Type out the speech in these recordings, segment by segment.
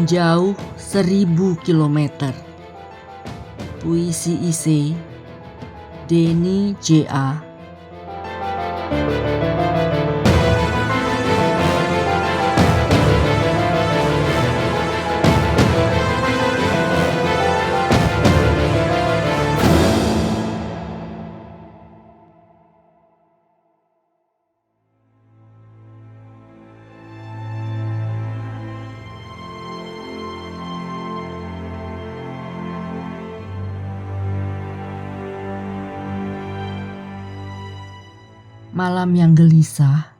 Menjauh 1000 kilometer. Puisi Ise, Denny J.A. Malam yang gelisah,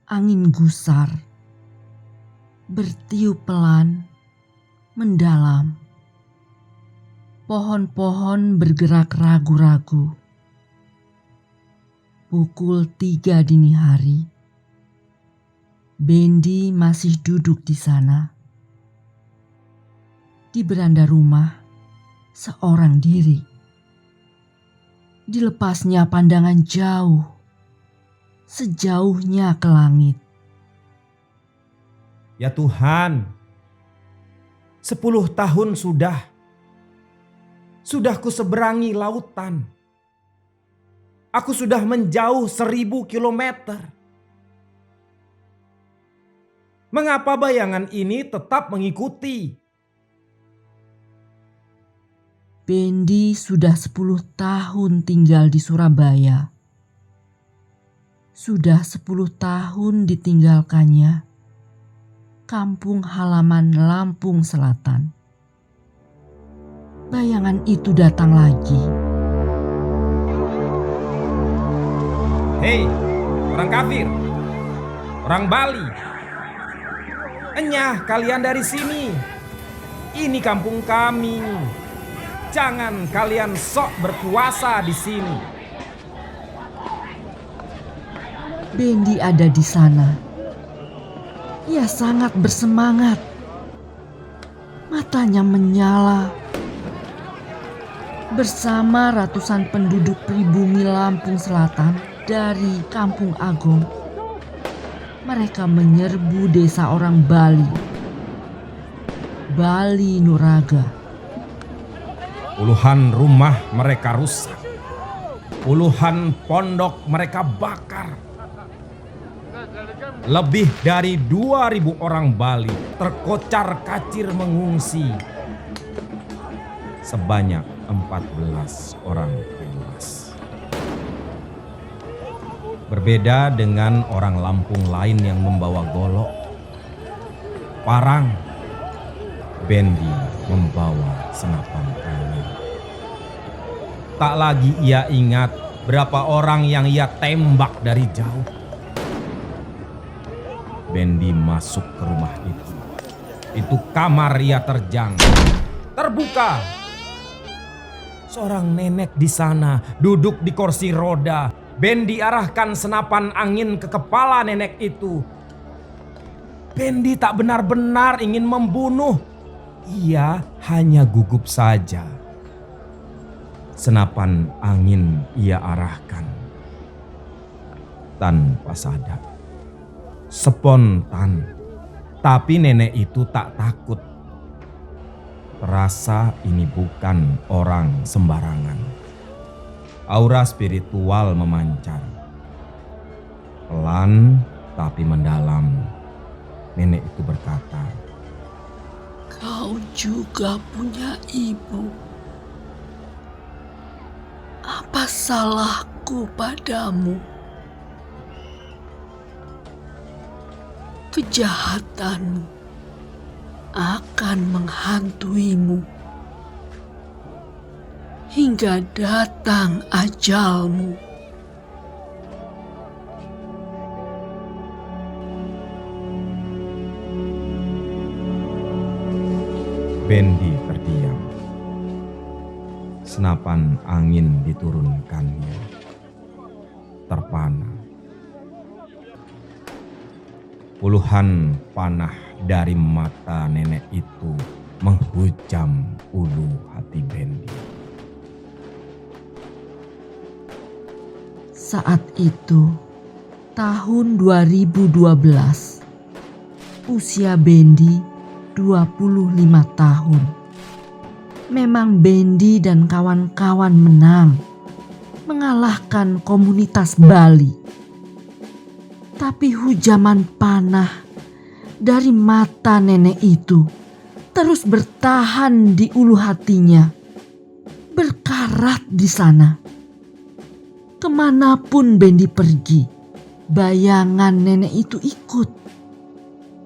angin gusar, bertiup pelan, mendalam. Pohon-pohon bergerak ragu-ragu. Pukul 3 dini hari, Bendy masih duduk di sana. Di beranda rumah, seorang diri. Dilepasnya pandangan jauh, sejauhnya ke langit. Ya Tuhan, 10 tahun sudah ku seberangi lautan. Aku sudah menjauh 1000 kilometer. Mengapa bayangan ini tetap mengikuti? Bendy sudah 10 tahun tinggal di Surabaya. Sudah 10 tahun ditinggalkannya kampung halaman Lampung Selatan. Bayangan itu datang lagi. Hei, orang kafir, orang Bali. Enyah kalian dari sini. Ini kampung kami. Jangan kalian sok berkuasa di sini. Bendy ada di sana. Ia sangat bersemangat. Matanya menyala. Bersama ratusan penduduk pribumi Lampung Selatan dari Kampung Agung, mereka menyerbu desa orang Bali, Bali Nuraga. Puluhan rumah mereka rusak. Puluhan pondok mereka bakar. Lebih dari 2000 orang Bali terkocar kacir mengungsi. Sebanyak 14 orang tewas. Berbeda dengan orang Lampung lain yang membawa golok, parang, Bendy membawa senapan angin. Tak lagi ia ingat berapa orang yang ia tembak dari jauh. Bendy masuk ke rumah itu. Itu kamar ia terjang. Terbuka. Seorang nenek di sana duduk di kursi roda. Bendy arahkan senapan angin ke kepala nenek itu. Bendy tak benar-benar ingin membunuh. Ia hanya gugup saja. Senapan angin ia arahkan tanpa sadar. Spontan. Tapi nenek itu tak takut. Terasa ini bukan orang sembarangan. Aura spiritual memancar. Pelan tapi mendalam. Nenek itu berkata, Kau juga punya ibu. Apa salahku padamu? Kejahatanmu akan menghantuimu hingga datang ajalmu. Bendy terdiam. Senapan angin diturunkannya. Terpana. Puluhan panah dari mata nenek itu menghujam ulu hati Bendy. Saat itu, tahun 2012, Usia Bendi 25 tahun. Memang Bendi dan kawan-kawan menang, mengalahkan komunitas Bali. Tapi hujaman panah dari mata nenek itu terus bertahan di ulu hatinya, berkarat di sana. Kemanapun Bendi pergi, bayangan nenek itu ikut.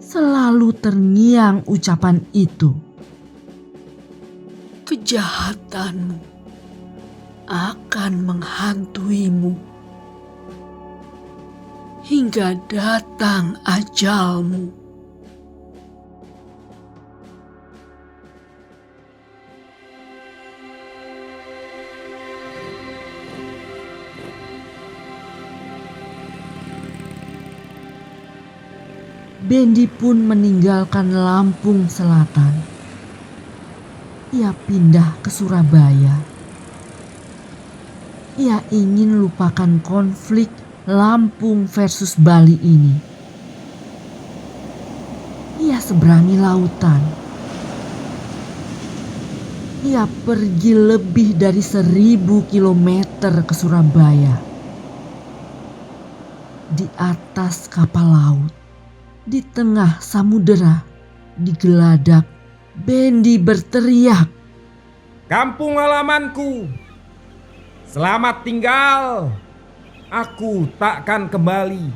Selalu terngiang ucapan itu. Kejahatanmu akan menghantuimu hingga datang ajalmu. Bendi pun meninggalkan Lampung Selatan. Ia pindah ke Surabaya. Ia ingin lupakan konflik Lampung versus Bali ini. Ia seberangi lautan. Ia pergi lebih dari 1.000 kilometer ke Surabaya. Di atas kapal laut, di tengah samudera, digeladak, Bendi berteriak, "Kampung halamanku, selamat tinggal. Aku takkan kembali.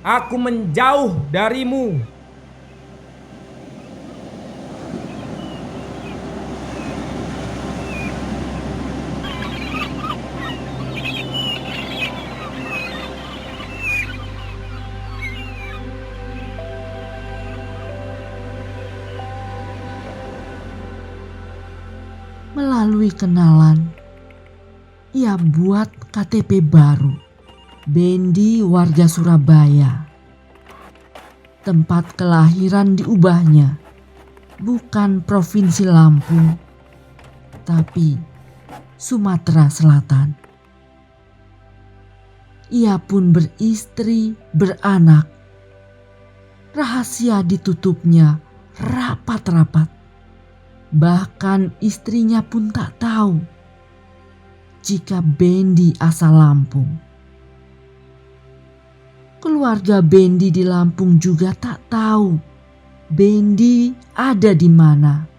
Aku menjauh darimu." Melalui kenalan, ia buat KTP baru. Bendi warga Surabaya. Tempat kelahiran diubahnya, bukan Provinsi Lampung, tapi Sumatera Selatan. Ia pun beristri, beranak. Rahasia ditutupnya rapat-rapat. Bahkan istrinya pun tak tahu jika Bendi asal Lampung. Keluarga Bendi di Lampung juga tak tahu Bendi ada di mana.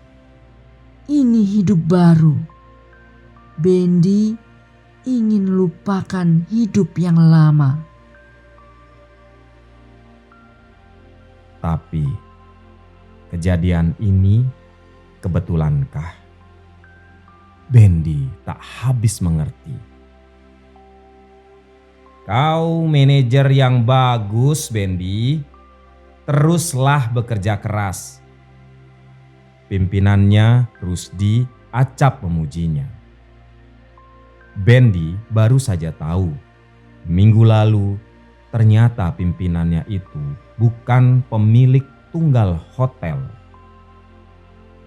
Ini hidup baru. Bendi ingin lupakan hidup yang lama. Tapi kejadian ini kebetulankah? Bendi tak habis mengerti. Kau manajer yang bagus, Bendi. Teruslah bekerja keras. Pimpinannya, Rusdi, acap memujinya. Bendi baru saja tahu, minggu lalu ternyata pimpinannya itu bukan pemilik tunggal hotel.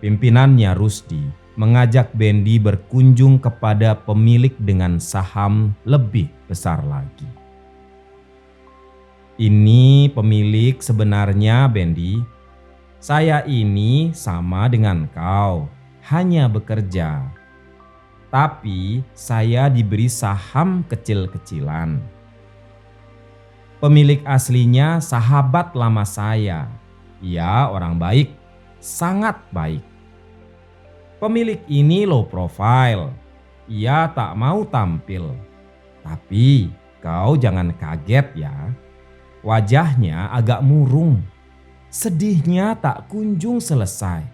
Pimpinannya, Rusdi, mengajak Bendi berkunjung kepada pemilik dengan saham lebih besar lagi. "Ini pemilik sebenarnya, Bendi. Saya ini sama dengan kau, hanya bekerja. Tapi saya diberi saham kecil-kecilan. Pemilik aslinya sahabat lama saya. Ia orang baik, sangat baik. Pemilik ini low profile. Ia tak mau tampil. Tapi kau jangan kaget ya. Wajahnya agak murung. Sedihnya tak kunjung selesai."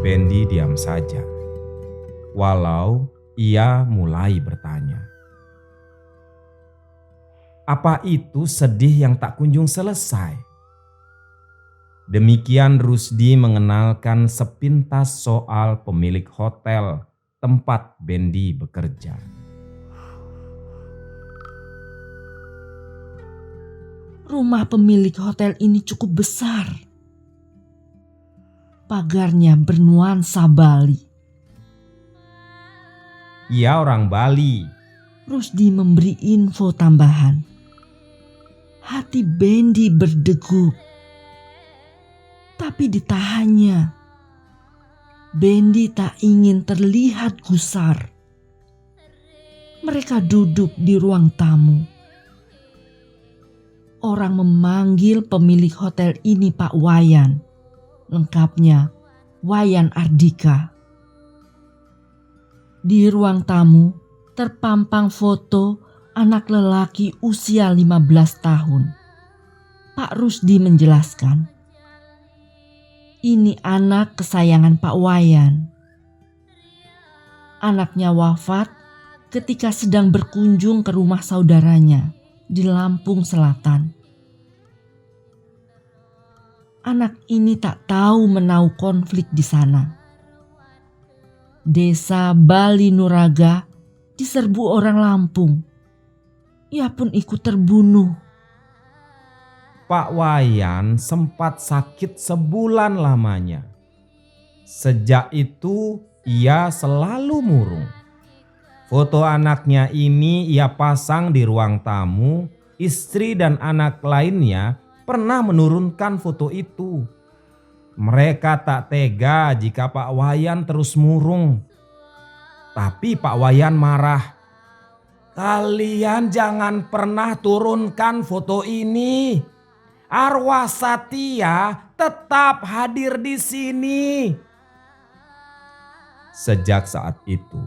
Bendi diam saja. Walau ia mulai bertanya, apa itu sedih yang tak kunjung selesai? Demikian Rusdi mengenalkan sepintas soal pemilik hotel tempat Bendi bekerja. Rumah pemilik hotel ini cukup besar. Pagarnya bernuansa Bali. Ia orang Bali, Rusdi memberi info tambahan. Hati Bendi berdegup, tapi ditahannya. Bendi tak ingin terlihat gusar. Mereka duduk di ruang tamu. Orang memanggil pemilik hotel ini Pak Wayan. Lengkapnya Wayan Ardika. Di ruang tamu terpampang foto anak lelaki usia 15 tahun. Pak Rusdi menjelaskan, ini anak kesayangan Pak Wayan. Anaknya wafat ketika sedang berkunjung ke rumah saudaranya di Lampung Selatan. Anak ini tak tahu menau konflik di sana. Desa Bali Nuraga diserbu orang Lampung. Ia pun ikut terbunuh. Pak Wayan sempat sakit sebulan lamanya. Sejak itu ia selalu murung. Foto anaknya ini ia pasang di ruang tamu. Istri dan anak lainnya pernah menurunkan foto itu. Mereka tak tega jika Pak Wayan terus murung. Tapi Pak Wayan marah. Kalian jangan pernah turunkan foto ini. Arwah Satya tetap hadir di sini. Sejak saat itu,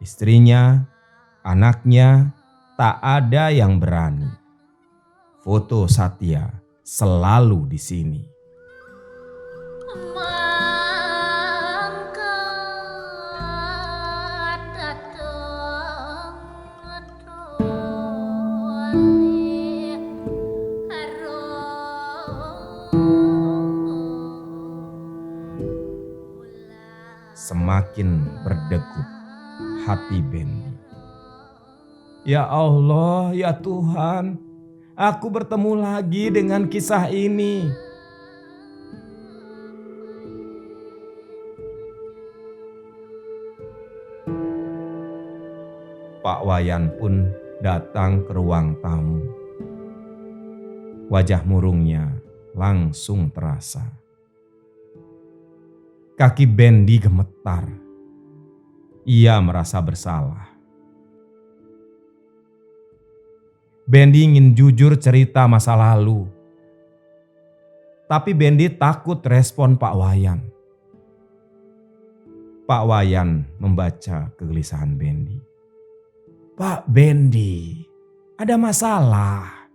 istrinya, anaknya, tak ada yang berani. Foto Satya selalu di sini. Semakin berdegup hati Bendi. Ya Allah, ya Tuhan, aku bertemu lagi dengan kisah ini. Pak Wayan pun datang ke ruang tamu. Wajah murungnya langsung terasa. Kaki Bendi gemetar. Ia merasa bersalah. Bendi ingin jujur cerita masa lalu. Tapi Bendi takut respon Pak Wayan. Pak Wayan membaca kegelisahan Bendi. Pak Bendi, ada masalah?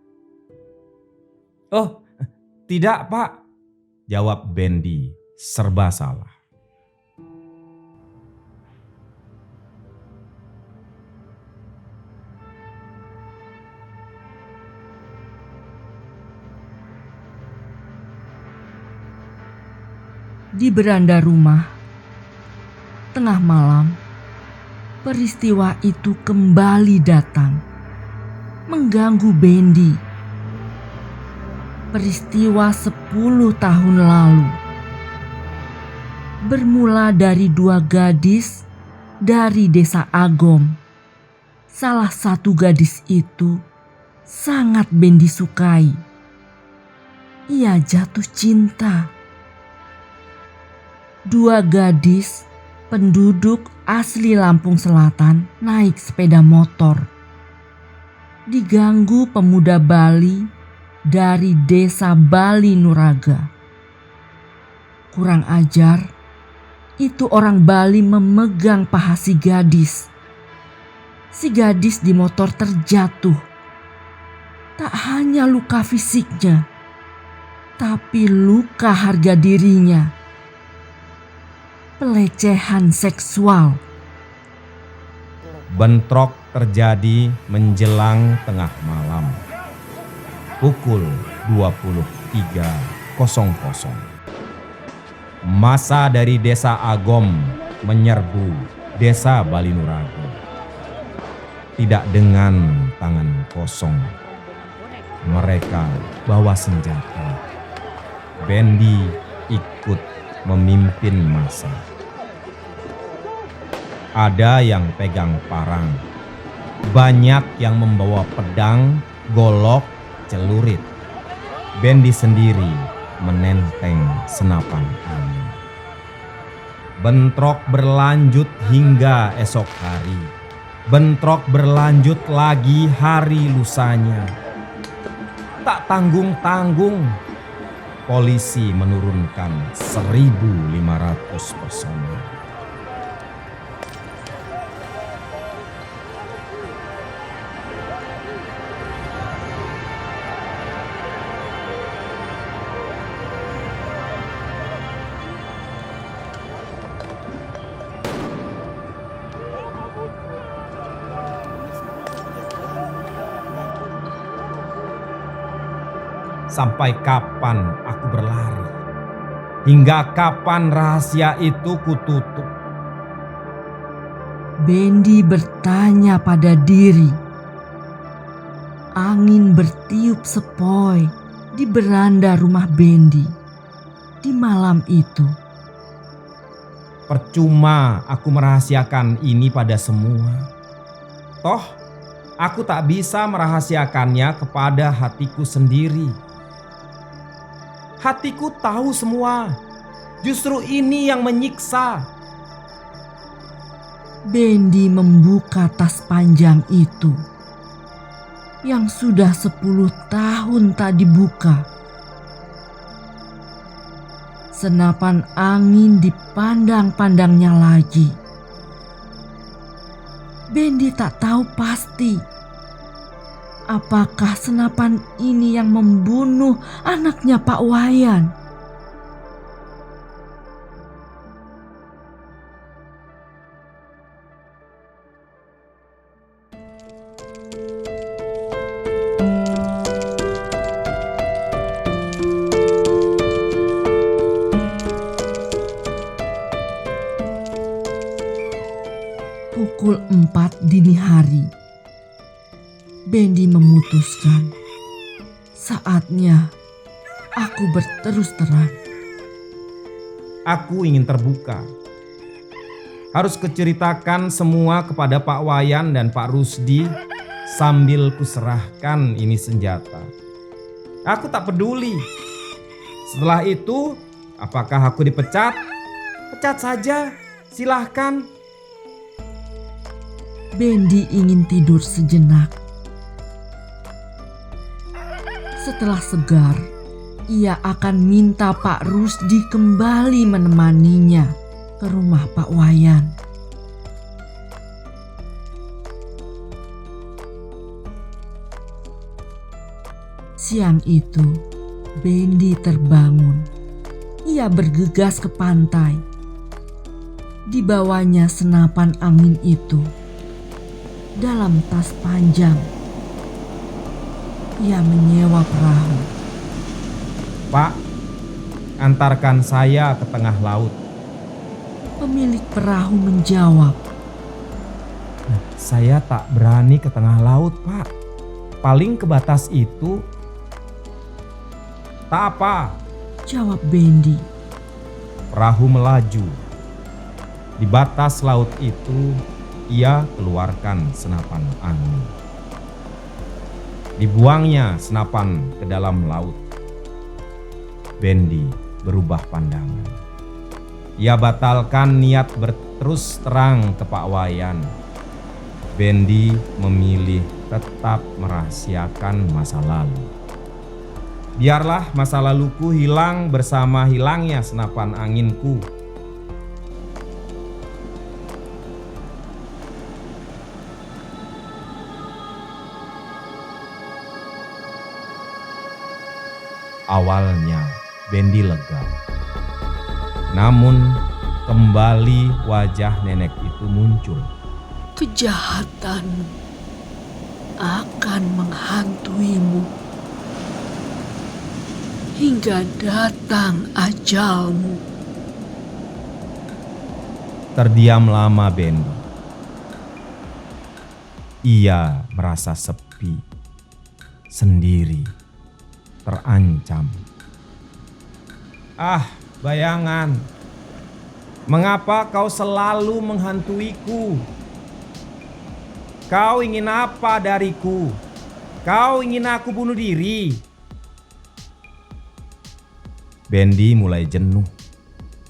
Oh, tidak Pak, jawab Bendi serba salah. Di beranda rumah, tengah malam, peristiwa itu kembali datang, mengganggu Bendi. Peristiwa 10 tahun lalu. Bermula dari 2 gadis dari desa Agom. Salah satu gadis itu sangat Bendi sukai. Ia jatuh cinta. 2 gadis penduduk asli Lampung Selatan naik sepeda motor. Diganggu pemuda Bali dari desa Bali Nuraga. Kurang ajar, itu orang Bali memegang paha si gadis. Si gadis di motor terjatuh. Tak hanya luka fisiknya, tapi luka harga dirinya. Pelecehan seksual. Bentrok terjadi menjelang tengah malam. Pukul 23.00. Massa dari desa Agom menyerbu desa Bali Nuraga. Tidak dengan tangan kosong. Mereka bawa senjata. Bendi ikut memimpin massa. Ada yang pegang parang, Banyak yang membawa pedang, golok, celurit. Bendi sendiri menenteng senapan angin. Bentrok berlanjut hingga esok hari. Bentrok berlanjut lagi hari lusanya. Tak tanggung-tanggung, polisi menurunkan 1.500 personel. Sampai kapan aku berlari? Hingga kapan rahasia itu kututup? Bendi bertanya pada diri. Angin bertiup sepoi di beranda rumah Bendi di malam itu. Percuma aku merahasiakan ini pada semua. Toh, aku tak bisa merahasiakannya kepada hatiku sendiri. Hatiku tahu semua. Justru ini yang menyiksa. Bendi membuka tas panjang itu yang sudah 10 tahun tak dibuka. Senapan angin dipandang-pandangnya lagi. Bendi tak tahu pasti apakah senapan ini yang membunuh anaknya Pak Wayan. Pukul 4 dini hari, Bendi memutuskan saatnya aku berterus terang. Aku ingin terbuka. Harus kuceritakan semua kepada Pak Wayan dan Pak Rusdi sambil kuserahkan ini senjata. Aku tak peduli. Setelah itu, apakah aku dipecat? Pecat saja, silahkan. Bendi ingin tidur sejenak. Setelah segar, ia akan minta Pak Rusdi kembali menemaninya ke rumah Pak Wayan. Siang itu, Bendi terbangun. Ia bergegas ke pantai. Dibawanya senapan angin itu dalam tas panjang. Ia menyewa perahu. Pak, antarkan saya ke tengah laut. Pemilik perahu menjawab, Saya tak berani ke tengah laut, Pak. Paling ke batas itu. Tak apa. jawab Bendi. Perahu melaju. Di batas laut itu, ia keluarkan senapan angin. Dibuangnya senapan ke dalam laut. Bendi berubah pandangan. Ia batalkan niat berterus terang ke Pak Wayan. Bendi memilih tetap merahasiakan masa lalu. Biarlah masa laluku hilang bersama hilangnya senapan anginku. Awalnya Bendi lega. Namun kembali wajah nenek itu muncul. Kejahatan akan menghantuimu hingga datang ajalmu. Terdiam lama Bendi. Ia merasa sepi, sendiri, terancam. Ah, bayangan. Mengapa kau selalu menghantuiku? Kau ingin apa dariku? Kau ingin aku bunuh diri? Bendi mulai jenuh.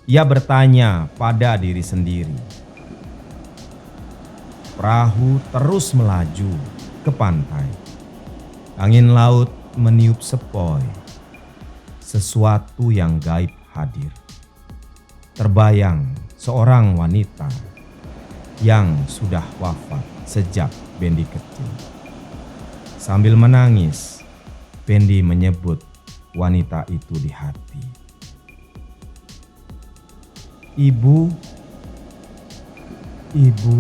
Ia bertanya pada diri sendiri. Perahu terus melaju ke pantai. Angin laut meniup sepoi. Sesuatu yang gaib hadir. Terbayang seorang wanita yang sudah wafat sejak Bendi kecil. Sambil menangis, Bendi menyebut wanita itu di hati. Ibu, ibu.